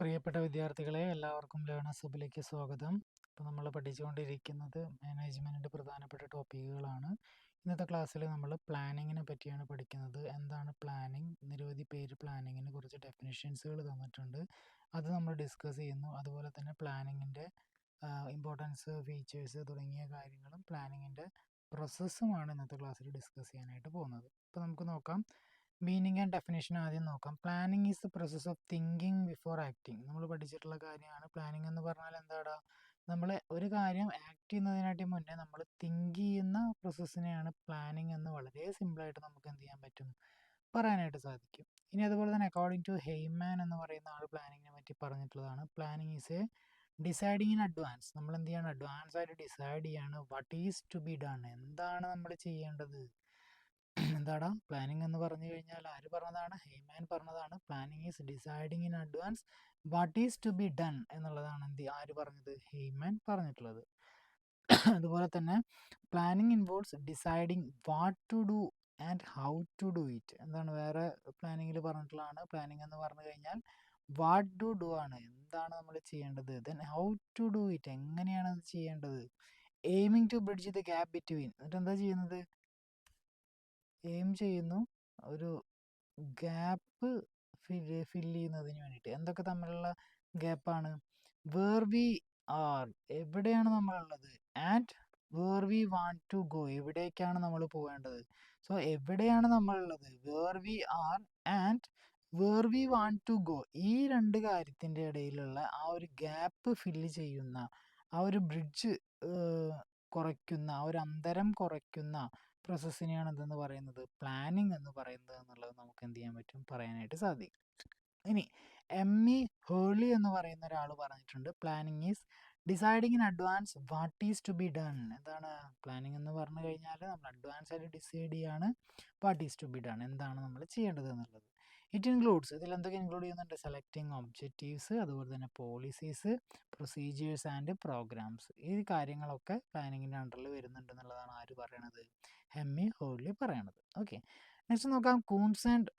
പ്രിയപ്പെട്ട വിദ്യാർത്ഥികളെ, എല്ലാവർക്കും ലേണേഴ്സ് ഹബിലേക്ക് സ്വാഗതം. ഇപ്പോൾ നമ്മൾ പഠിച്ചുകൊണ്ടിരിക്കുന്നത് മാനേജ്മെൻറ്റിൻ്റെ പ്രധാനപ്പെട്ട ടോപ്പിക്കുകളാണ്. ഇന്നത്തെ ക്ലാസ്സിൽ നമ്മൾ പ്ലാനിങ്ങിനെ പറ്റിയാണ് പഠിക്കുന്നത്. എന്താണ് പ്ലാനിങ്? നിരവധി പേര് പ്ലാനിങ്ങിന് കുറച്ച് ഡെഫിനിഷൻസുകൾ തന്നിട്ടുണ്ട്, അത് നമ്മൾ ഡിസ്കസ് ചെയ്യുന്നു. അതുപോലെ തന്നെ പ്ലാനിങ്ങിൻ്റെ ഇമ്പോർട്ടൻസ്, ഫീച്ചേഴ്സ് തുടങ്ങിയ കാര്യങ്ങളും പ്ലാനിങ്ങിൻ്റെ പ്രോസസ്സുമാണ് ഇന്നത്തെ ക്ലാസ്സിൽ ഡിസ്കസ് ചെയ്യാനായിട്ട് പോകുന്നത്. അപ്പോൾ നമുക്ക് നോക്കാം. മീനിങ് ആൻഡ് ഡെഫിനേഷൻ ആദ്യം നോക്കാം. Planning is the process of thinking before acting. നമ്മൾ പഠിച്ചിട്ടുള്ള കാര്യമാണ്. പ്ലാനിങ് എന്ന് പറഞ്ഞാൽ എന്താടാ? നമ്മൾ ഒരു കാര്യം ആക്ട് ചെയ്യുന്നതിനായിട്ട് മുന്നേ നമ്മൾ തിങ്ക് ചെയ്യുന്ന പ്രോസസ്സിനെയാണ് പ്ലാനിങ് എന്ന് വളരെ സിമ്പിളായിട്ട് നമുക്ക് എന്ത് ചെയ്യാൻ പറ്റും, പറയാനായിട്ട് സാധിക്കും. ഇനി അതുപോലെ തന്നെ അക്കോർഡിംഗ് ടു ഹെയ്മാൻ എന്ന് പറയുന്ന ആൾ പ്ലാനിങ്ങിനെ പറ്റി പറഞ്ഞിട്ടുള്ളതാണ്. Planning is a deciding in advance. നമ്മൾ എന്ത് ചെയ്യണം? അഡ്വാൻസ് ആയിട്ട് ഡിസൈഡ് ചെയ്യാണ് what is to be done. എന്താണ് നമ്മൾ ചെയ്യേണ്ടത്? എന്താടാ പ്ലാനിങ് എന്ന് പറഞ്ഞു കഴിഞ്ഞാൽ ആര് പറഞ്ഞതാണ്? ഹെയ്മാൻ പറഞ്ഞതാണ്. Planning is deciding in advance what is to be done എന്നുള്ളതാണ് ആര് പറഞ്ഞത്? ഹെയ്മാൻ പറഞ്ഞിട്ടുള്ളത്. അതുപോലെ തന്നെ planning involves deciding what to do and how to do it. എന്താണ് വേറെ പ്ലാനിങ്ങിൽ പറഞ്ഞിട്ടുള്ളതാണ്. പ്ലാനിങ് എന്ന് പറഞ്ഞു കഴിഞ്ഞാൽ വാട്ട് ടു ഡു ആണ്, എന്താണ് നമ്മൾ ചെയ്യേണ്ടത്. Then how to do it, എങ്ങനെയാണ് അത് ചെയ്യേണ്ടത്. Aiming to bridge the gap between, എന്നിട്ട് എന്താ ചെയ്യുന്നത്? എയിം ചെയ്യുന്നു ഒരു ഗ്യാപ്പ് ഫില്ല് ചെയ്യുന്നതിന് വേണ്ടിയിട്ട്. എന്തൊക്കെ തമ്മിലുള്ള ഗ്യാപ്പാണ്? വേർ വി ആർ, എവിടെയാണ് നമ്മളുള്ളത്, and where we want to go, എവിടേക്കാണ് നമ്മൾ പോകേണ്ടത്. സോ എവിടെയാണ് നമ്മളുള്ളത്, where we are and where we want to go, ഈ രണ്ട് കാര്യത്തിൻ്റെ ഇടയിലുള്ള ആ ഒരു ഗ്യാപ്പ് ഫില്ല് ചെയ്യുന്ന, ആ ഒരു ബ്രിഡ്ജ് കുറയ്ക്കുന്ന, ആ ഒരു അന്തരം കുറയ്ക്കുന്ന പ്രോസസ്സിനെയാണ് എന്തെന്ന് പറയുന്നത്? പ്ലാനിങ് എന്ന് പറയുന്നത് എന്നുള്ളത് നമുക്ക് എന്ത് ചെയ്യാൻ പറ്റും, പറയാനായിട്ട് സാധിക്കും. ഇനി എമ്മി ഹേർലി എന്ന് പറയുന്ന ഒരാൾ പറഞ്ഞിട്ടുണ്ട്, planning is deciding in advance what is to be done. എന്താണ് പ്ലാനിങ് എന്ന് പറഞ്ഞു കഴിഞ്ഞാൽ നമ്മൾ അഡ്വാൻസ് ആയിട്ട് ഡിസൈഡ് ചെയ്യാണ് what is to be done, എന്താണ് നമ്മൾ ചെയ്യേണ്ടത് എന്നുള്ളത്. ഇറ്റ് ഇൻക്ലൂഡ്സ്, ഇതിൽ എന്തൊക്കെ ഇൻക്ലൂഡ് ചെയ്യുന്നുണ്ട്? സെലക്ടിങ് ഒബ്ജക്റ്റീവ്സ്, അതുപോലെ തന്നെ പോളിസീസ്, പ്രൊസീജിയേഴ്സ് ആൻഡ് പ്രോഗ്രാംസ്. ഈ കാര്യങ്ങളൊക്കെ പ്ലാനിങ്ങിൻ്റെ അണ്ടറിൽ വരുന്നുണ്ട് എന്നുള്ളതാണ് ആര് പറയണത്? ഹെമ്മി ഹോർലി പറയണത്. ഓക്കെ, നെക്സ്റ്റ് നോക്കാം. കൂൺസ് ആൻഡ്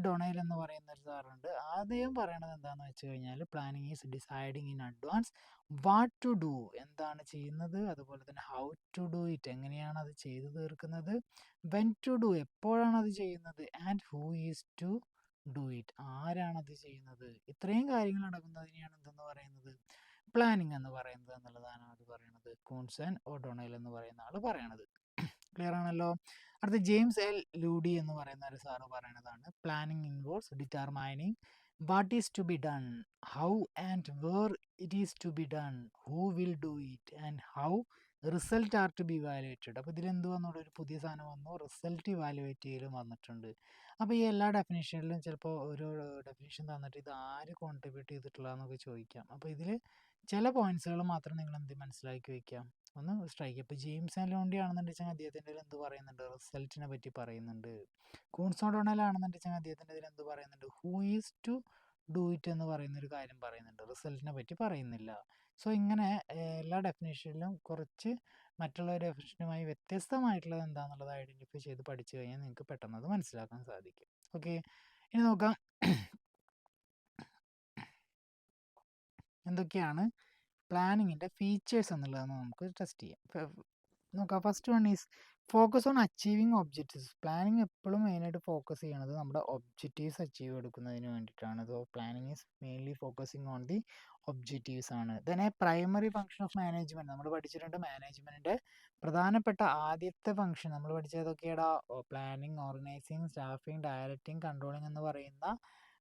ഡൊണൈൽ എന്ന് പറയുന്ന ഒരു സാറുണ്ട്. ആദ്യം പറയണത് എന്താണെന്ന് വെച്ച് കഴിഞ്ഞാൽ planning is deciding in advance what to do, എന്താണ് ചെയ്യുന്നത്, അതുപോലെ തന്നെ ഹൗ ടു ഡു ഇറ്റ്, എങ്ങനെയാണ് അത് ചെയ്തു തീർക്കുന്നത്, വെൻ ടു ഡു, എപ്പോഴാണ് അത് ചെയ്യുന്നത്, and who is to do it, ആരാണത് ചെയ്യുന്നത്. ഇത്രയും കാര്യങ്ങൾ നടക്കുന്നതിനെയാണ് എന്തെന്ന് പറയുന്നത്? പ്ലാനിങ് എന്ന് പറയുന്നത് എന്നുള്ളതാണ് അത് പറയുന്നത്. കൂൺസ് ആൻഡ് ഒഡോണൈൽ എന്ന് പറയുന്ന ആൾ പറയണത്. ക്ലിയർ ആണല്ലോ. അടുത്ത ജെയിംസ് എൽ ലൂഡി എന്ന് പറയുന്ന ഒരു സാറ് പറയുന്നതാണ്, planning involves determining what is to be done, how and where it is to be done, who will do it and how result are to be evaluated. അപ്പോൾ ഇതിലെന്ത് വന്നോളൂ, ഒരു പുതിയ സാധനം വന്നു, റിസൾട്ട് ഇവാലുവേറ്റ് ചെയ്യലും വന്നിട്ടുണ്ട്. അപ്പോൾ ഈ എല്ലാ ഡെഫിനേഷനിലും ചിലപ്പോൾ ഒരു ഡെഫിനേഷൻ തന്നിട്ട് ഇത് ആര് കോൺട്രിബ്യൂട്ട് ചെയ്തിട്ടുള്ളതെന്നൊക്കെ ചോദിക്കാം. അപ്പോൾ ഇതിൽ ചില പോയിന്റ്സുകൾ മാത്രം നിങ്ങൾ എന്ത് മനസ്സിലാക്കി വയ്ക്കാം, ഒന്ന് സ്ട്രൈക്ക്. ഇപ്പോൾ ജെയിംസ് ആൻഡ് ലോണ്ടി ആണെന്നുണ്ടെച്ചാൽ അദ്ദേഹത്തിൻ്റെ എന്ത് പറയുന്നുണ്ട്? റിസൾട്ടിനെ പറ്റി പറയുന്നുണ്ട്. കൂൺസോഡോണൽ ആണെന്നുണ്ടെച്ചാൽ അദ്ദേഹത്തിൻ്റെ ഇതിൽ എന്ത് പറയുന്നുണ്ട്? Who is to do it എന്ന് പറയുന്ന ഒരു കാര്യം പറയുന്നുണ്ട്, റിസൾട്ടിനെ പറ്റി പറയുന്നില്ല. സോ ഇങ്ങനെ എല്ലാ ഡെഫിനേഷനിലും കുറച്ച് മറ്റുള്ള ഡെഫിനേഷനുമായി വ്യത്യസ്തമായിട്ടുള്ളത് എന്താണെന്നുള്ളത് ഐഡൻറ്റിഫൈ ചെയ്ത് പഠിച്ചു കഴിഞ്ഞാൽ നിങ്ങൾക്ക് പെട്ടെന്ന് അത് മനസ്സിലാക്കാൻ സാധിക്കും. ഓക്കെ, ഇനി നോക്കാം എന്തൊക്കെയാണ് പ്ലാനിങ്ങിൻ്റെ ഫീച്ചേഴ്സ് എന്നുള്ളതെന്ന് നമുക്ക് ടെസ്റ്റ് ചെയ്യാം. നോക്കാം. First one is focus on achieving objectives. Planning എപ്പോഴും മെയിനായിട്ട് ഫോക്കസ് ചെയ്യണത് നമ്മുടെ ഒബ്ജക്റ്റീവ്സ് അച്ചീവ് എടുക്കുന്നതിന് വേണ്ടിയിട്ടാണ്. So planning is mainly focusing on the objectives ആണ്. Then a primary function of management, നമ്മൾ പഠിച്ചിട്ടുണ്ട് മാനേജ്മെൻറ്റിൻ്റെ പ്രധാനപ്പെട്ട ആദ്യത്തെ ഫംഗ്ഷൻ നമ്മൾ പഠിച്ചതൊക്കെയാണ് planning, organising, staffing, directing, controlling എന്ന് പറയുന്ന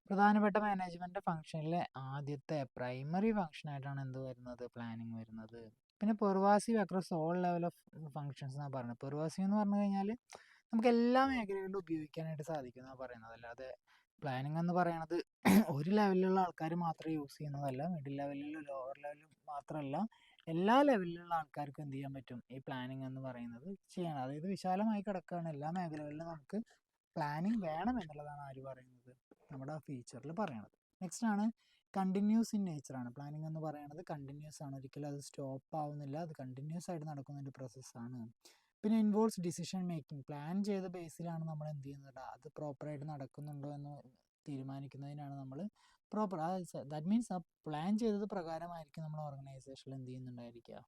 പ്രധാനപ്പെട്ട മാനേജ്മെൻറ്റ് ഫംഗ്ഷനിലെ ആദ്യത്തെ പ്രൈമറി ഫംഗ്ഷനായിട്ടാണ് എന്ത് വരുന്നത്? പ്ലാനിങ് വരുന്നത്. പിന്നെ pervasive across all level of functions എന്നാണ് പറയുന്നത്. പെർവാസീവ് എന്ന് പറഞ്ഞു കഴിഞ്ഞാൽ നമുക്ക് എല്ലാ മേഖലകളിലും ഉപയോഗിക്കാനായിട്ട് സാധിക്കും എന്നാണ് പറയുന്നത്. അല്ലാതെ പ്ലാനിങ് എന്ന് പറയുന്നത് ഒരു ലെവലിലുള്ള ആൾക്കാർ മാത്രം യൂസ് ചെയ്യുന്നതല്ല, മിഡിൽ ലെവലിലും ലോവർ ലെവലിലും മാത്രമല്ല, എല്ലാ ലെവലിലുള്ള ആൾക്കാർക്കും എന്ത് ചെയ്യാൻ പറ്റും? ഈ പ്ലാനിങ് എന്ന് പറയുന്നത് ചെയ്യണം. അതായത് വിശാലമായി കിടക്കുകയാണ്, എല്ലാ മേഖലകളിലും നമുക്ക് പ്ലാനിങ് വേണം എന്നുള്ളതാണ് ആര് പറയുന്നത്? നമ്മുടെ ഫീച്ചറിൽ പറയണത്. നെക്സ്റ്റ് ആണ് കണ്ടിന്യൂസ് ഇൻ നേച്ചറാണ്. പ്ലാനിങ് എന്ന് പറയുന്നത് കണ്ടിന്യൂസ് ആണ്, ഒരിക്കലും അത് സ്റ്റോപ്പ് ആവുന്നില്ല, അത് കണ്ടിന്യൂസ് ആയിട്ട് നടക്കുന്ന ഒരു പ്രോസസ്സാണ്. പിന്നെ ഇൻവോൾവ്സ് ഡിസിഷൻ മേക്കിംഗ്. പ്ലാൻ ചെയ്ത ബേസിലാണ് നമ്മൾ എന്ത് ചെയ്യുന്നത്, അത് പ്രോപ്പറായിട്ട് നടക്കുന്നുണ്ടോ എന്ന് തീരുമാനിക്കുന്നതിനാണ് നമ്മൾ പ്രോപ്പർ, ദാറ്റ് മീൻസ് ആ പ്ലാൻ ചെയ്തത് പ്രകാരമായിരിക്കും നമ്മൾ ഓർഗനൈസേഷനിൽ എന്ത് ചെയ്യുന്നുണ്ടായിരിക്കുക,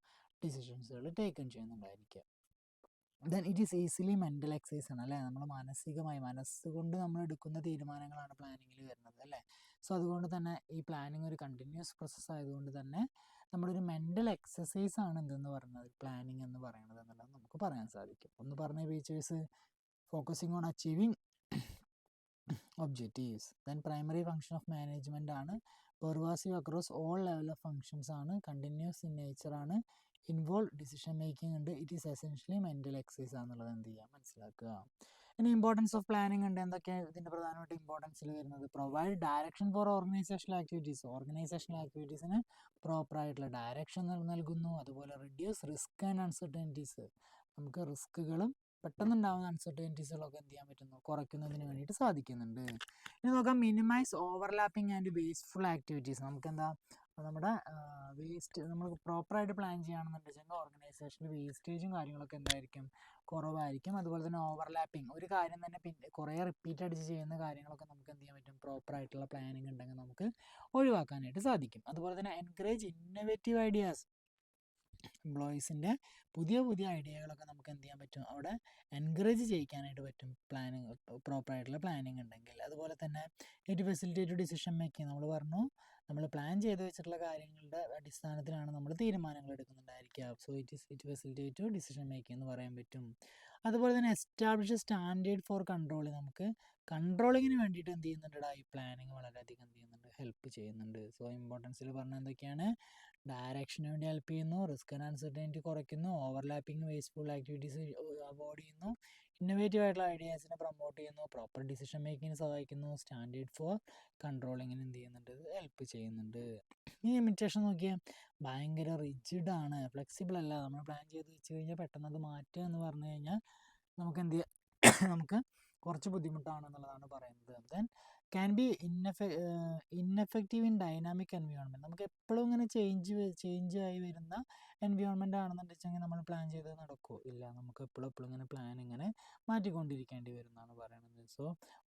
ഡിസിഷൻസുകൾ ടേക്കൺ ചെയ്യുന്നുണ്ടായിരിക്കുക. Then it is easily mental exercise ആണ് അല്ലേ, നമ്മൾ മാനസികമായി മനസ്സുകൊണ്ട് നമ്മൾ എടുക്കുന്ന തീരുമാനങ്ങളാണ് പ്ലാനിങ്ങിൽ വരുന്നത് അല്ലേ. സോ അതുകൊണ്ട് തന്നെ ഈ പ്ലാനിങ് ഒരു കണ്ടിന്യൂസ് പ്രോസസ്സ് ആയതുകൊണ്ട് തന്നെ നമ്മുടെ ഒരു മെൻ്റൽ എക്സസൈസ് ആണ് എന്തെന്ന് പറയുന്നത് പ്ലാനിങ് എന്ന് പറയുന്നത് എന്നുള്ളത് നമുക്ക് പറയാൻ സാധിക്കും. ഒന്ന് പറഞ്ഞ teachers, focusing on achieving objectives. Then primary function of management ആണ്, pervasive across all level of functions ആണ്, കണ്ടിന്യൂസ് ഇൻ നേച്ചർ ആണ്, ഇൻവോൾവ് ഡിസിഷൻ മേക്കിംഗ് ഉണ്ട്, it is essentially mental exercise ആണെന്നുള്ളത് എന്ത് ചെയ്യുക, മനസ്സിലാക്കുക. ഇനി ഇമ്പോർട്ടൻസ് ഓഫ് പ്ലാനിങ് ഉണ്ട്. എന്തൊക്കെയാണ് ഇതിൻ്റെ പ്രധാനമായിട്ട് ഇമ്പോർട്ടൻസിൽ വരുന്നത്? Provide direction for organisational activities. Organisational ആക്ടിവിറ്റീസിന് പ്രോപ്പറായിട്ടുള്ള ഡയറക്ഷൻ നൽകുന്നു. അതുപോലെ റിഡ്യൂസ് റിസ്ക് ആൻഡ് അൺസർട്ടനിറ്റീസ്. നമുക്ക് റിസ്കുകളും പെട്ടെന്നുണ്ടാകുന്ന അൺസർട്ടനിറ്റീസുകളൊക്കെ എന്ത് ചെയ്യാൻ പറ്റുന്നു, കുറയ്ക്കുന്നതിന് വേണ്ടിയിട്ട് സാധിക്കുന്നുണ്ട്. ഇനി നോക്കാം, minimise overlapping and wasteful activities. നമുക്കെന്താ നമ്മുടെ വേസ്റ്റ് നമ്മൾ പ്രോപ്പറായിട്ട് പ്ലാൻ ചെയ്യുകയാണെന്നുണ്ടെങ്കിൽ ഓർഗനൈസേഷനിൽ വേസ്റ്റേജും കാര്യങ്ങളൊക്കെ എന്തായിരിക്കും, കുറവായിരിക്കും. അതുപോലെ തന്നെ ഓവർലാപ്പിംഗ്, ഒരു കാര്യം തന്നെ പിന്നെ കുറേ റിപ്പീറ്റ് അടിച്ച് ചെയ്യുന്ന കാര്യങ്ങളൊക്കെ നമുക്ക് എന്ത് ചെയ്യാൻ പറ്റും, പ്രോപ്പറായിട്ടുള്ള പ്ലാനിങ് ഉണ്ടെങ്കിൽ നമുക്ക് ഒഴിവാക്കാനായിട്ട് സാധിക്കും. അതുപോലെ തന്നെ എൻകറേജ് ഇന്നോവേറ്റീവ് ഐഡിയാസ്. എംപ്ലോയീസിൻ്റെ പുതിയ പുതിയ ഐഡിയകളൊക്കെ നമുക്ക് എന്ത് ചെയ്യാൻ പറ്റും, അവിടെ എൻകറേജ് ചെയ്യിക്കാനായിട്ട് പറ്റും പ്ലാനിങ്, പ്രോപ്പറായിട്ടുള്ള പ്ലാനിങ് ഉണ്ടെങ്കിൽ. അതുപോലെ തന്നെ ഇറ്റ് ഫെസിലിറ്റേറ്റ് ഡിസിഷൻ മേക്കിംഗ്. നമ്മൾ പറഞ്ഞു നമ്മൾ പ്ലാൻ ചെയ്ത് വെച്ചിട്ടുള്ള കാര്യങ്ങളുടെ അടിസ്ഥാനത്തിലാണ് നമ്മൾ തീരുമാനങ്ങൾ എടുക്കുന്നുണ്ടായിരിക്കുക. So it facilitate decision making എന്ന് പറയാൻ പറ്റും. അതുപോലെ തന്നെ എസ്റ്റാബ്ലിഷ് സ്റ്റാൻഡേർഡ് ഫോർ കൺട്രോളിങ്. നമുക്ക് കൺട്രോളിങ്ങിന് വേണ്ടിയിട്ട് എന്ത് ചെയ്യുന്നുണ്ട്, ഈ പ്ലാനിങ് വളരെയധികം എന്ത് ചെയ്യുന്നുണ്ട്, ഹെൽപ്പ് ചെയ്യുന്നുണ്ട്. സോ ഇമ്പോർട്ടൻസിൽ പറഞ്ഞാൽ എന്തൊക്കെയാണ്, ഡയറക്ഷന് വേണ്ടി ഹെൽപ്പ് ചെയ്യുന്നു, റിസ്ക് ആൻഡ് അൺസർട്ടനിറ്റി കുറയ്ക്കുന്നു, ഓവർലാപ്പിംഗ് വേസ്റ്റ്ഫുൾ ആക്ടിവിറ്റീസ് അവോയ്ഡ് ചെയ്യുന്നു, ഇന്നോവേറ്റീവ് ആയിട്ടുള്ള ഐഡിയാസിനെ പ്രൊമോട്ട് ചെയ്യുന്നു, പ്രോപ്പർ ഡിസിഷൻ മേക്കിങ്ങിന് സഹായിക്കുന്നു, സ്റ്റാൻഡേർഡ് ഫോർ കൺട്രോളിങ്ങിന് എന്ത് ചെയ്യുന്നുണ്ട്, ഹെൽപ്പ് ചെയ്യുന്നുണ്ട്. ഈ ലിമിറ്റേഷൻ നോക്കിയാൽ ഭയങ്കര റിജിഡ് ആണ്, ഫ്ലെക്സിബിൾ അല്ല. നമ്മൾ പ്ലാൻ ചെയ്ത് വെച്ച് കഴിഞ്ഞാൽ പെട്ടെന്ന് അത് മാറ്റുക എന്ന് പറഞ്ഞു കഴിഞ്ഞാൽ നമുക്ക് എന്ത് ചെയ്യാം, നമുക്ക് കുറച്ച് ബുദ്ധിമുട്ടാണെന്നുള്ളതാണ് പറയുന്നത്. Then can be ineffective in dynamic environment. നമുക്ക് എപ്പോഴും ഇങ്ങനെ ചേഞ്ച് ആയി വരുന്ന എൻവയോൺമെൻറ്റ് ആണെന്നുണ്ടെങ്കിൽ നമ്മൾ പ്ലാൻ ചെയ്ത് നടക്കുമോ, ഇല്ല. നമുക്ക് എപ്പോഴും ഇങ്ങനെ പ്ലാൻ ഇങ്ങനെ മാറ്റിക്കൊണ്ടിരിക്കേണ്ടി വരും എന്നാണ് പറയുന്നത്. സോ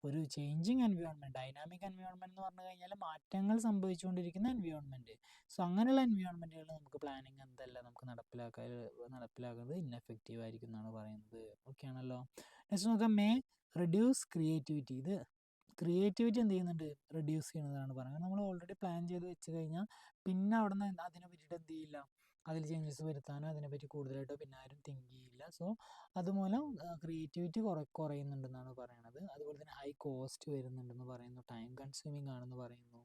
ഒരു ചേഞ്ചിങ് എൻവയോൺമെൻറ്റ്, ഡൈനാമിക് എൻവയോൺമെൻറ്റ് എന്ന് പറഞ്ഞു കഴിഞ്ഞാൽ മാറ്റങ്ങൾ സംഭവിച്ചുകൊണ്ടിരിക്കുന്ന എൻവയോൺമെൻറ്റ്. സോ അങ്ങനെയുള്ള എൻവയോൺമെൻറ്റുകൾ നമുക്ക് പ്ലാനിങ് എന്തല്ല നമുക്ക് നടപ്പിലാക്കുന്നത് ഇൻഎഫക്റ്റീവ് ആയിരിക്കും എന്നാണ് പറയുന്നത്. ഓക്കെ ആണല്ലോ. നെക്സ്റ്റ് നോക്കാം, മേ റെഡ്യൂസ് ക്രിയേറ്റിവിറ്റി. ഇത് ക്രിയേറ്റിവിറ്റി എന്ത് ചെയ്യുന്നുണ്ട്, റെഡ്യൂസ് ചെയ്യുന്നതാണ് പറയുന്നത്. നമ്മൾ ഓൾറെഡി പ്ലാൻ ചെയ്ത് വെച്ച് കഴിഞ്ഞാൽ പിന്നെ അവിടെ നിന്ന് അതിനെ പറ്റിയിട്ട് എന്ത് ചെയ്യില്ല, അതിൽ ചേഞ്ചസ് വരുത്താനോ അതിനെപ്പറ്റി കൂടുതലായിട്ടോ പിന്നെ ആരും തിങ്ക് ചെയ്യില്ല. സോ അതുമൂലം ക്രിയേറ്റിവിറ്റി കുറയുന്നുണ്ടെന്നാണ് പറയുന്നത്. അതുപോലെ തന്നെ ഹൈ കോസ്റ്റ് വരുന്നുണ്ടെന്ന് പറയുന്നു, ടൈം കൺസ്യൂമിങ് ആണെന്ന് പറയുന്നു.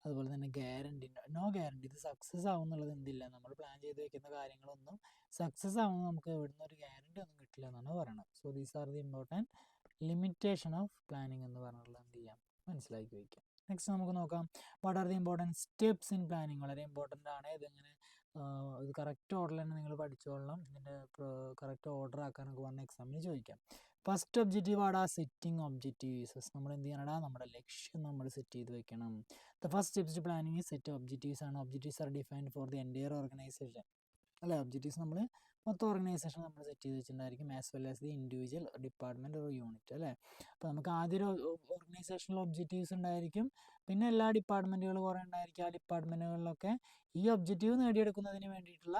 അതുപോലെ തന്നെ നോ ഗ്യാരണ്ടി, ഇത് സക്സസ് ആവും എന്നുള്ളത് എന്തില്ല, നമ്മൾ പ്ലാൻ ചെയ്ത് വെക്കുന്ന കാര്യങ്ങളൊന്നും സക്സസ് ആവുമ്പോൾ നമുക്ക് എവിടുന്ന് ഒരു ഗ്യാരണ്ടി ഒന്നും കിട്ടില്ല എന്നാണ് പറയുന്നത്. So these are the important limitation of planning എന്ന് പറഞ്ഞുള്ളത് എന്ത് ചെയ്യാം, മനസ്സിലാക്കി വയ്ക്കാം. നെക്സ്റ്റ് നമുക്ക് നോക്കാം, what are the important steps in planning. വളരെ ഇമ്പോർട്ടൻ്റ് ആണ്. ഇതിങ്ങനെ ഇത് കറക്റ്റ് ഓർഡറിൽ തന്നെ നിങ്ങൾ പഠിച്ചോളണം. ഇതിൻ്റെ കറക്റ്റ് ഓർഡർ ആക്കാനൊക്കെ പറഞ്ഞ എക്സാമിന് ചോദിക്കാം. ഫസ്റ്റ് ഒബ്ജക്റ്റീവ് ആടാ സെറ്റിംഗ് ഒബ്ജക്റ്റീവ്സ്. നമ്മൾ എന്ത് ചെയ്യണടാ, നമ്മുടെ ലക്ഷ്യം നമ്മൾ സെറ്റ് ചെയ്ത് വെക്കണം. The first steps to planning set objectives ആണ്. Objectives are defined for the entire organisation അല്ലേ. ഒബ്ജക്റ്റീവ്സ് നമ്മൾ മൊത്തം ഓർഗനൈസേഷൻ നമ്മൾ സെറ്റ് ചെയ്ത് വെച്ചിട്ടുണ്ടായിരിക്കും, as well as the individual department ഒരു യൂണിറ്റ് അല്ലേ. അപ്പോൾ നമുക്ക് ആദ്യം ഒരു ഓർഗനൈസേഷണൽ ഒബ്ജക്റ്റീവ്സ് ഉണ്ടായിരിക്കും, പിന്നെ എല്ലാ ഡിപ്പാർട്ട്മെൻറ്റുകൾ കുറേ ഉണ്ടായിരിക്കും. ആ ഡിപ്പാർട്ട്മെൻറ്റുകളിലൊക്കെ ഈ ഒബ്ജക്റ്റീവ് നേടിയെടുക്കുന്നതിന് വേണ്ടിയിട്ടുള്ള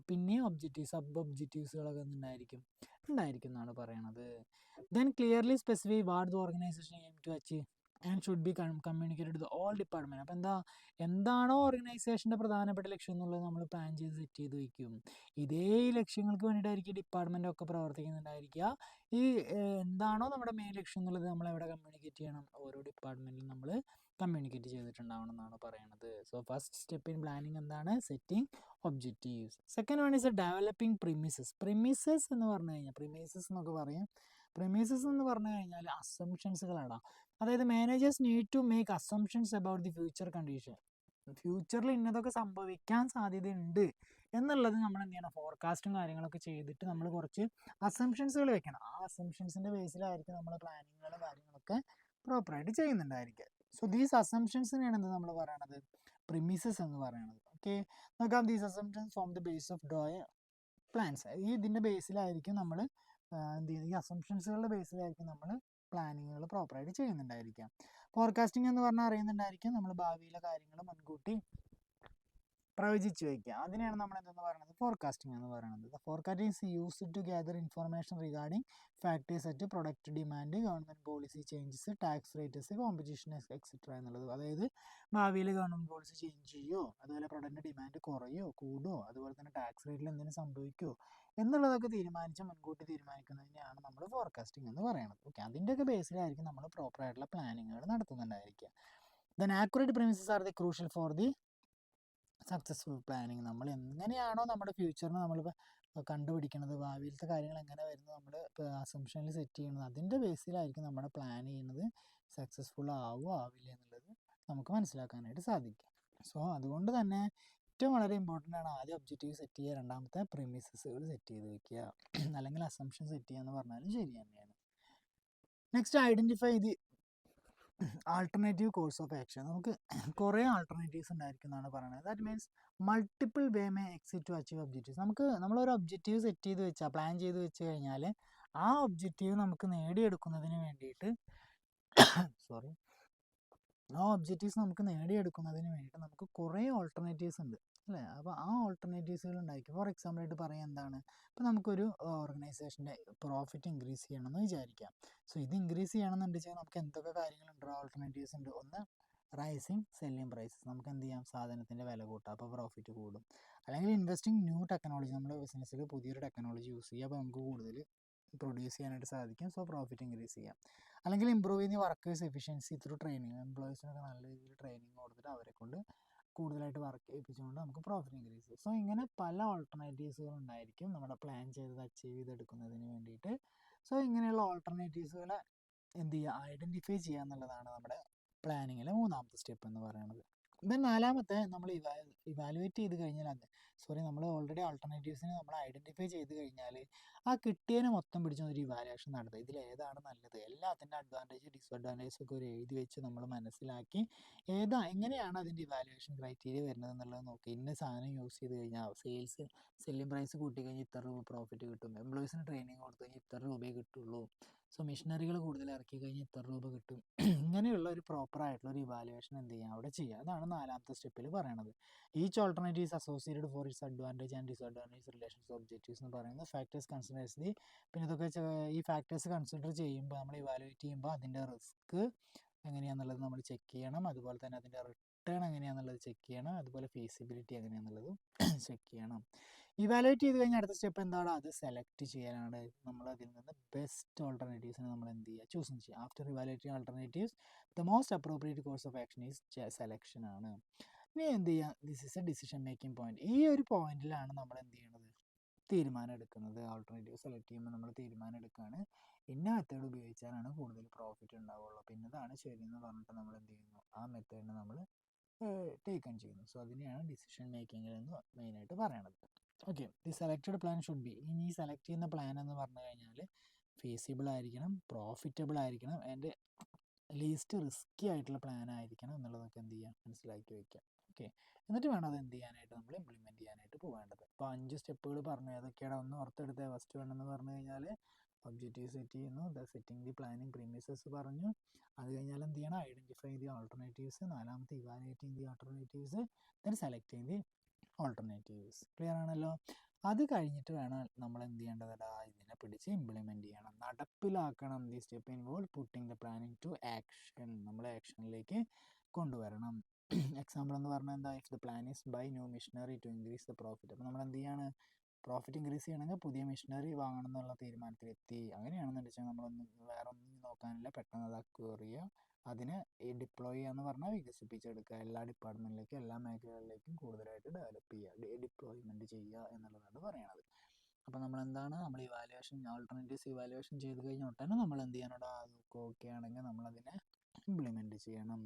പിന്നെയും സബ് ഒബ്ജക്റ്റീവ്സുകളൊക്കെ ഉണ്ടായിരിക്കും എന്നാണ് പറയണത്. Then clearly specify what the organisation aim to achieve and should be communicated to all department. അപ്പോൾ എന്താണോ ഓർഗനൈസേഷൻ്റെ പ്രധാനപ്പെട്ട ലക്ഷ്യം എന്നുള്ളത് നമ്മൾ പ്ലാൻ ചെയ്ത് സെറ്റ് ചെയ്ത് വയ്ക്കും. ഇതേ ലക്ഷ്യങ്ങൾക്ക് വേണ്ടിയിട്ടായിരിക്കും ഡിപ്പാർട്ട്മെൻ്റ് ഒക്കെ പ്രവർത്തിക്കുന്നുണ്ടായിരിക്കുക. ഈ എന്താണോ നമ്മുടെ മെയിൻ ലക്ഷ്യം എന്നുള്ളത് നമ്മൾ എവിടെ കമ്മ്യൂണിക്കേറ്റ് ചെയ്യണം, ഓരോ ഡിപ്പാർട്ട്മെൻറ്റിലും നമ്മൾ കമ്മ്യൂണിക്കേറ്റ് ചെയ്തിട്ടുണ്ടാവണം എന്നാണ് പറയുന്നത്. So first step in planning എന്താണ്, setting objectives. Second one is developing premises. Premises എന്ന് പറഞ്ഞു കഴിഞ്ഞാൽ, പ്രിമിസസ് എന്നൊക്കെ പറയും, പ്രിമിസസ് എന്ന് പറഞ്ഞു കഴിഞ്ഞാൽ അസംഷൻസുകളാണ്. അതായത് managers need to make assumptions about the future condition. ഫ്യൂച്ചറിൽ ഇന്നതൊക്കെ സംഭവിക്കാൻ സാധ്യതയുണ്ട് എന്നുള്ളത് നമ്മൾ എന്ത് ചെയ്യണം, ഫോർകാസ്റ്റും കാര്യങ്ങളൊക്കെ ചെയ്തിട്ട് നമ്മൾ കുറച്ച് അസംഷൻസുകൾ വെക്കണം. ആ അസംഷൻസിൻ്റെ ബേസിലായിരിക്കും നമ്മൾ പ്ലാനിങ്ങുകളും കാര്യങ്ങളൊക്കെ പ്രോപ്പറായിട്ട് ചെയ്യുന്നുണ്ടായിരിക്കുക. സോ ദീസ് അസംഷൻസിനെയാണ് എന്ത് നമ്മൾ പറയണത്, പ്രിമിസസ് എന്ന് പറയുന്നത്. ഓക്കെ, നോക്കാം. These assumptions form the base of drawing plans. ഇതിൻ്റെ ബേസിലായിരിക്കും നമ്മൾ എന്ത് ചെയ്യുന്നത്, ഈ അസംഷൻസുകളുടെ ബേസിലായിരിക്കും നമ്മൾ പ്ലാനിങ്ങുകൾ പ്രോപ്പറായിട്ട് ചെയ്യുന്നുണ്ടായിരിക്കാം. ഫോർകാസ്റ്റിംഗ് എന്ന് പറഞ്ഞാൽ അറിയുന്നുണ്ടായിരിക്കും, നമ്മൾ ഭാവിയിലെ കാര്യങ്ങൾ മുൻകൂട്ടി പ്രവചിച്ച് വയ്ക്കുക. അതിനെയാണ് നമ്മൾ എന്തെന്ന് പറയുന്നത്, ഫോർകാസ്റ്റിംഗ് എന്ന് പറയുന്നത്. Forecasting is used to gather information regarding factors at product demand, government policy changes, tax rates, competition etcetera എന്നുള്ളത്. അതായത് ഭാവിയിൽ ഗവൺമെൻറ് പോളിസി ചേഞ്ച് ചെയ്യുമോ, അതുപോലെ പ്രൊഡക്റ്റിൻ്റെ ഡിമാൻഡ് കുറയോ കൂടുമോ, അതുപോലെ തന്നെ ടാക്സ് റേറ്റിൽ എന്തെങ്കിലും സംഭവിക്കുമോ എന്നുള്ളതൊക്കെ മുൻകൂട്ടി തീരുമാനിക്കുന്നതിനെയാണ് നമ്മൾ ഫോർകാസ്റ്റിംഗ് എന്ന് പറയുന്നത്. ഓക്കെ, അതിൻ്റെയൊക്കെ ബേസിലായിരിക്കും നമ്മൾ പ്രോപ്പറായിട്ടുള്ള പ്ലാനിങ്ങുകൾ നടത്തുന്നുണ്ടായിരിക്കുക. Then accurate premises are the crucial for the successful planning. നമ്മൾ എങ്ങനെയാണോ നമ്മുടെ ഫ്യൂച്ചറിന് നമ്മളിപ്പോൾ കണ്ടുപിടിക്കുന്നത്, ഭാവിയിലത്തെ കാര്യങ്ങൾ എങ്ങനെ വരുന്നത്, നമ്മൾ അസംഷനിൽ സെറ്റ് ചെയ്യുന്നത്, അതിൻ്റെ ബേസിലായിരിക്കും നമ്മുടെ പ്ലാൻ ചെയ്യുന്നത് സക്സസ്ഫുൾ ആവുമോ ആവില്ല എന്നുള്ളത് നമുക്ക് മനസ്സിലാക്കാനായിട്ട് സാധിക്കും. സോ അതുകൊണ്ട് തന്നെ ഏറ്റവും വളരെ ഇമ്പോർട്ടൻ്റ് ആണ് ആദ്യം ഒബ്ജക്റ്റീവ് സെറ്റ് ചെയ്യുക, രണ്ടാമത്തെ പ്രിമിസസുകൾ സെറ്റ് ചെയ്ത് വയ്ക്കുക, അല്ലെങ്കിൽ അസംഷൻ സെറ്റ് ചെയ്യുക എന്ന് പറഞ്ഞാലും ശരി തന്നെയാണ്. Next, identify the alternative course of action. നമുക്ക് കുറേ ആൾട്ടർനേറ്റീവ്സ് ഉണ്ടായിരിക്കും എന്നാണ് പറയുന്നത്. That means multiple way may exist to achieve objectives. നമ്മളൊരു ഒബ്ജക്റ്റീവ് സെറ്റ് ചെയ്ത് വെച്ചാൽ, പ്ലാൻ ചെയ്ത് വെച്ച് കഴിഞ്ഞാൽ ആ ഒബ്ജക്റ്റീവ് നമുക്ക് നേടിയെടുക്കുന്നതിന് വേണ്ടിയിട്ട് നമുക്ക് കുറേ ഓൾട്ടർനേറ്റീവ്സ് ഉണ്ട് അല്ലേ. അപ്പോൾ ആ ഓൾട്ടർനേറ്റീവ്സുകൾ ഉണ്ടായിരിക്കും. ഫോർ എക്സാമ്പിൾ ആയിട്ട് പറയാം, എന്താണ്, ഇപ്പോൾ നമുക്കൊരു ഓർഗനൈസേഷൻ്റെ പ്രോഫിറ്റ് ഇൻക്രീസ് ചെയ്യണമെന്ന് വിചാരിക്കാം. സോ ഇത് ഇൻക്രീസ് ചെയ്യണമെന്നുണ്ടെങ്കിൽ നമുക്ക് എന്തൊക്കെ കാര്യങ്ങളുണ്ട്, ഓൾട്ടർനേറ്റീവ്സ് ഉണ്ട്. ഒന്ന്, റൈസിങ് സെല്ലിംഗ് പ്രൈസസ്. നമുക്ക് എന്ത് ചെയ്യാം, സാധനത്തിൻ്റെ വില കൂട്ടാം, അപ്പോൾ പ്രോഫിറ്റ് കൂടും. അല്ലെങ്കിൽ ഇൻവെസ്റ്റിംഗ് ന്യൂ ടെക്നോളജി, നമ്മുടെ ബിസിനസ്സിൽ പുതിയൊരു ടെക്നോളജി യൂസ് ചെയ്യുക, അപ്പോൾ നമുക്ക് കൂടുതൽ പ്രൊഡ്യൂസ് ചെയ്യാനായിട്ട് സാധിക്കും. സോ പ്രോഫിറ്റ് ഇൻക്രീസ് ചെയ്യാം. അല്ലെങ്കിൽ ഇമ്പ്രൂവ് ചെയ്യുന്ന വർക്കേഴ്സ് എഫിഷ്യൻസി ത്രൂ ട്രെയിനിങ്. എംപ്ലോയീസിനൊക്കെ നല്ല രീതിയിൽ ട്രെയിനിങ് കൊടുത്തിട്ട് അവരെ കൊണ്ട് കൂടുതലായിട്ട് വർക്ക് ചെയ്യിപ്പിച്ചുകൊണ്ട് നമുക്ക് പ്രോഫിറ്റ് ഇൻക്രീസ് ചെയ്യും. സോ ഇങ്ങനെ പല ഓൾട്ടർനേറ്റീവ്സുകൾ ഉണ്ടായിരിക്കും നമ്മുടെ പ്ലാൻ ചെയ്തത് അച്ചീവ് ചെയ്തെടുക്കുന്നതിന് വേണ്ടിയിട്ട്. സോ ഇങ്ങനെയുള്ള ഓൾട്ടർനേറ്റീവ്സുകളെ എന്ത് ചെയ്യുക, ഐഡൻറ്റിഫൈ ചെയ്യുക എന്നുള്ളതാണ് നമ്മുടെ പ്ലാനിങ്ങിലെ മൂന്നാമത്തെ സ്റ്റെപ്പ് എന്ന് പറയുന്നത്. ദെൻ നാലാമത്തെ, നമ്മൾ ഇവാലുവേറ്റ് ചെയ്ത് കഴിഞ്ഞാൽ നമ്മൾ ഓൾറെഡി ആൾട്ടർനേറ്റീവ്സിനെ നമ്മൾ ഐഡൻറ്റിഫൈ ചെയ്ത് കഴിഞ്ഞാൽ ആ കിട്ടിയതിനെ മൊത്തം പിടിച്ച് ഒരു ഇവാലുവേഷൻ നടത്തുക. ഇതിൽ ഏതാണ് നല്ലത്, എല്ലാത്തിൻ്റെ അഡ്വാൻറ്റേജ് ഡിസ്അഡ്വാൻറ്റേജ് ഒക്കെ ഒരു എഴുതി വെച്ച് നമ്മൾ മനസ്സിലാക്കി എങ്ങനെയാണ് അതിൻ്റെ ഇവാലുവേഷൻ ക്രൈറ്റീരിയ വരുന്നത് എന്നുള്ളത് നോക്കി. ഇന്ന സാധനം യൂസ് ചെയ്ത് കഴിഞ്ഞാൽ സെല്ലിംഗ് പ്രൈസ് കൂട്ടി കഴിഞ്ഞാൽ ഇത്ര രൂപ പ്രോഫിറ്റ് കിട്ടും, എംപ്ലോയീസിന് ട്രെയിനിങ് കൊടുത്തു കഴിഞ്ഞാൽ ഇത്ര രൂപയെ കിട്ടുള്ളൂ, സോ മെഷീനറികൾ കൂടുതൽ ഇറക്കി കഴിഞ്ഞാൽ ഇത്ര രൂപ കിട്ടും. ഇങ്ങനെയുള്ള ഒരു പ്രോപ്പറായിട്ടുള്ള ഒരു ഇവാലുവേഷൻ എന്ത് ചെയ്യാം, അവിടെ ചെയ്യുക. അതാണ് നാലാമത്തെ സ്റ്റെപ്പിൽ പറയണത്. Each alternatives associated for its advantage and disadvantage relations objectives എന്ന് പറയുന്നത് ഫാക്ടേഴ്സ് കൺസിഡേഴ്സ് ദി. പിന്നെ ഇതൊക്കെ ഈ ഫാക്ടേഴ്സ് കൺസിഡർ ചെയ്യുമ്പോൾ, നമ്മൾ ഇവാലുവേറ്റ് ചെയ്യുമ്പോൾ അതിൻ്റെ റിസ്ക് എങ്ങനെയാണെന്നുള്ളത് നമ്മൾ ചെക്ക് ചെയ്യണം. അതുപോലെ തന്നെ അതിൻ്റെ റിട്ടേൺ എങ്ങനെയാണെന്നുള്ളത് ചെക്ക് ചെയ്യണം. അതുപോലെ ഫീസിബിലിറ്റി എങ്ങനെയാണെന്നുള്ളത് ചെക്ക് ചെയ്യണം. ഇവാലുവേറ്റ് ചെയ്ത് കഴിഞ്ഞാൽ അടുത്ത സ്റ്റെപ്പ് എന്താണ്, അത് സെലക്ട് ചെയ്യാനാണ്. നമ്മൾ അതിൽ നിന്ന് ബെസ്റ്റ് ഓൾട്ടർനേറ്റീവ്സിനെ നമ്മൾ എന്ത് ചെയ്യുക, ചൂസ് ചെയ്യുക. After evaluating alternatives the most appropriate course of action is selection ആണ്. ഇനി എന്ത് ചെയ്യുക, this is A decision making point. ഈ ഒരു പോയിന്റിലാണ് നമ്മൾ എന്ത് ചെയ്യണത്, തീരുമാനം എടുക്കുന്നത്. ആൾട്ടർനേറ്റീവ് സെലക്ട് ചെയ്യുമ്പോൾ നമ്മൾ തീരുമാനം എടുക്കുകയാണ്, ഇന്ന മെത്തേഡ് ഉപയോഗിച്ചാലാണ് കൂടുതൽ പ്രോഫിറ്റ് ഉണ്ടാവുള്ളൂ, പിന്നെ ഇതാണ് ശരിയെന്ന് പറഞ്ഞിട്ട് നമ്മൾ എന്ത് ചെയ്യുന്നു, ആ മെത്തേഡിനെ നമ്മൾ ടേക്കൺ ചെയ്യുന്നു. സോ അതിനെയാണ് ഡിസിഷൻ മേക്കിങ്ങിൽ എന്ന് മെയിനായിട്ട് പറയണത്. Okay, the selected plan should be. ഇനി ഈ സെലക്ട് ചെയ്യുന്ന പ്ലാൻ എന്ന് പറഞ്ഞു കഴിഞ്ഞാൽ ഫീസിബിൾ ആയിരിക്കണം, പ്രോഫിറ്റബിൾ ആയിരിക്കണം, ആൻഡ് ലീസ്റ്റ് റിസ്കി ആയിട്ടുള്ള പ്ലാൻ ആയിരിക്കണം എന്നുള്ളതൊക്കെ എന്ത് ചെയ്യുക, മനസ്സിലാക്കി വയ്ക്കുക. ഓക്കെ, എന്നിട്ട് വേണം അത് എന്ത് ചെയ്യാനായിട്ട്, നമ്മൾ ഇംപ്ലിമെൻറ്റ് ചെയ്യാനായിട്ട് പോകേണ്ടത്. അപ്പോൾ 5 സ്റ്റെപ്പുകൾ പറഞ്ഞു, ഏതൊക്കെയാണ് ഒന്ന് ഓർത്തെടുത്തത്. ഫസ്റ്റ് വേണമെന്ന് പറഞ്ഞു കഴിഞ്ഞാൽ ഒബ്ജക്റ്റീവ് സെറ്റ് ചെയ്യുന്നു, സെറ്റിംഗ് ദി പ്ലാനിങ് പ്രീമിസസ് പറഞ്ഞു. അത് കഴിഞ്ഞാൽ എന്ത് ചെയ്യണം, ഐഡൻറ്റിഫൈ ദി ഓൾട്ടർനേറ്റീവ്സ്. നാലാമത്തെ evaluating the alternatives, then selecting the alternatives. Clear ആണല്ലോ. അത് കഴിഞ്ഞിട്ട് വേണം നമ്മൾ എന്ത് ചെയ്യേണ്ടത്, ഇതിനെ പിടിച്ച് ഇംപ്ലിമെൻറ്റ് ചെയ്യണം, നടപ്പിലാക്കണം. The step involve putting the planning to action. നമ്മൾ ആക്ഷനിലേക്ക് കൊണ്ടുവരണം. എക്സാമ്പിൾ എന്ന് പറഞ്ഞാൽ എന്താ, if the plan is buy new machinery to increase the profit. അപ്പോൾ നമ്മൾ എന്ത് ചെയ്യാണ്, പ്രോഫിറ്റ് ഇൻക്രീസ് ചെയ്യണമെങ്കിൽ പുതിയ മെഷീനറി വാങ്ങണം എന്നുള്ള തീരുമാനത്തിലെത്തി. അങ്ങനെയാണെന്നുണ്ടെങ്കിൽ നമ്മളൊന്നും വേറെ ഒന്നും നോക്കാനില്ല, പെട്ടെന്ന് അത് അക്വയർ ചെയ്യുക, അതിനെ ഡിപ്ലോയ് ചെയ്യുക എന്ന് പറഞ്ഞാൽ വികസിപ്പിച്ചെടുക്കുക. എല്ലാ ഡിപ്പാർട്ട്മെൻറ്റിലേക്കും എല്ലാ മേഖലകളിലേക്കും കൂടുതലായിട്ട് ഡെവലപ്പ് ചെയ്യുക, ഡിപ്ലോയ്മെൻറ്റ് ചെയ്യുക എന്നുള്ളതാണ് പറയുന്നത്. അപ്പോൾ നമ്മൾ ഇവാലുവേഷൻ ആൾട്ടർനേറ്റീവ്സ് ഇവാലുവേഷൻ ചെയ്ത് കഴിഞ്ഞാൽ ഉടനെ നമ്മൾ എന്ത് ചെയ്യാനോടാ, അതൊക്കെ ഓക്കെ ആണെങ്കിൽ നമ്മളതിനെ ഇംപ്ലിമെൻറ്റ് ചെയ്യണം.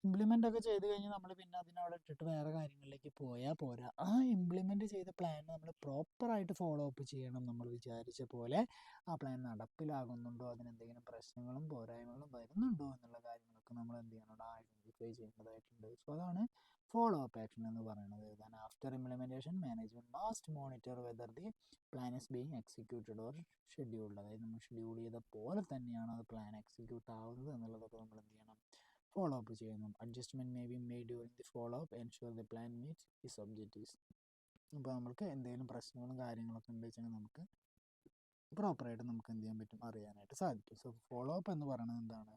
ഇംപ്ലിമെൻ്റ് ഒക്കെ ചെയ്ത് കഴിഞ്ഞാൽ നമ്മൾ പിന്നെ അതിനവിടെ ഇട്ടിട്ട് വേറെ കാര്യങ്ങളിലേക്ക് പോയാൽ പോരാ. ആ ഇംപ്ലിമെൻറ്റ് ചെയ്ത പ്ലാൻ നമ്മൾ പ്രോപ്പറായിട്ട് ഫോളോ അപ്പ് ചെയ്യണം. നമ്മൾ വിചാരിച്ച പോലെ ആ പ്ലാൻ നടപ്പിലാകുന്നുണ്ടോ, അതിനെന്തെങ്കിലും പ്രശ്നങ്ങളും പോരായ്മകളും വരുന്നുണ്ടോ എന്നുള്ള കാര്യങ്ങളൊക്കെ നമ്മൾ എന്ത് ചെയ്യണം, ഐഡൻറ്റിഫൈ ചെയ്യേണ്ടതായിട്ടുണ്ട്. സോ അതാണ് ഫോളോ അപ്പ് ആക്ഷൻ എന്ന് പറയുന്നത് then after implementation management must monitor whether the plan is being executed or scheduled. അതായത് നമ്മൾ ഷെഡ്യൂൾ ചെയ്ത പോലെ തന്നെയാണ് അത് പ്ലാൻ എക്സിക്യൂട്ട് ആവുന്നത് എന്നുള്ളതൊക്കെ നമ്മൾ എന്ത് ചെയ്യണം, ഫോളോ അപ്പ് ചെയ്യണം. Adjustment may be made during the follow up ensure the plan meats his objectives. അപ്പോൾ നമുക്ക് എന്തെങ്കിലും പ്രശ്നങ്ങളും കാര്യങ്ങളൊക്കെ ഉണ്ട് വെച്ചാൽ നമുക്ക് പ്രോപ്പറായിട്ട് നമുക്ക് എന്ത് ചെയ്യാൻ പറ്റും, അറിയാനായിട്ട് സാധിക്കും. സോ ഫോളോ അപ്പ് എന്ന് പറയുന്നത് എന്താണ്,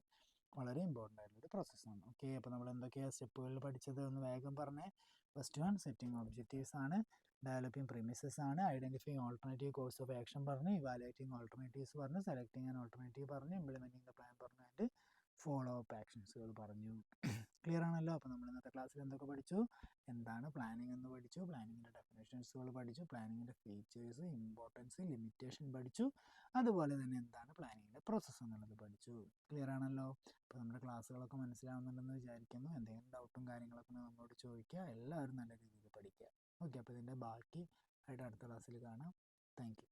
വളരെ ഇമ്പോർട്ടൻ്റ് ആയിട്ടുള്ളൊരു പ്രോസസ്സാണ്. ഓക്കെ, അപ്പോൾ നമ്മൾ എന്തൊക്കെയാണ് സ്റ്റെപ്പുകളിൽ പഠിച്ചത് ഒന്ന് വേഗം പറഞ്ഞേ. ഫസ്റ്റ് വൺ സെറ്റിംഗ് ഒബ്ജക്റ്റീവ്സ് ആണ്, ഡെവലപ്പിംഗ് പ്രിമിസസ് ആണ്, identifying alternative course of action പറഞ്ഞു, ഇവാലുവേറ്റിംഗ് ഓൾട്ടർനേറ്റീവ്സ് പറഞ്ഞു, സെലക്ടിങ് ആൻഡ് ഓൾട്ടർനേറ്റീവ് പറഞ്ഞു, ഇംപ്ലിമെൻറ്റിംഗ് ദ പ്ലാൻ പറഞ്ഞു, ആൻഡ് ഫോളോ അപ്പ് ആക്ഷൻസുകൾ പറഞ്ഞു. ക്ലിയർ ആണല്ലോ. അപ്പോൾ നമ്മൾ ഇന്നത്തെ ക്ലാസ്സിൽ എന്തൊക്കെ പഠിച്ചു, എന്താണ് പ്ലാനിങ് എന്ന് പഠിച്ചു, പ്ലാനിങ്ങിൻ്റെ ഡെഫിനേഷൻസുകൾ പഠിച്ചു, പ്ലാനിങ്ങിൻ്റെ ഫീച്ചേഴ്സ്, ഇമ്പോർട്ടൻസ്, ലിമിറ്റേഷൻ പഠിച്ചു, അതുപോലെ തന്നെ എന്താണ് പ്ലാനിങ്ങിൻ്റെ പ്രോസസ്സ് എന്നുള്ളത് പഠിച്ചു. ക്ലിയർ ആണല്ലോ. അപ്പോൾ നമ്മുടെ ക്ലാസ്സുകളൊക്കെ മനസ്സിലാവുന്നുണ്ടെന്ന് വിചാരിക്കുന്നു. എന്തെങ്കിലും ഡൗട്ടും കാര്യങ്ങളൊക്കെ നമ്മളോട് ചോദിക്കുക. എല്ലാവരും നല്ല രീതിയിൽ പഠിക്കുക. ഓക്കെ, അപ്പോൾ ഇതിൻ്റെ ബാക്കി ആയിട്ട് അടുത്ത ക്ലാസ്സിൽ കാണാം. Thank you.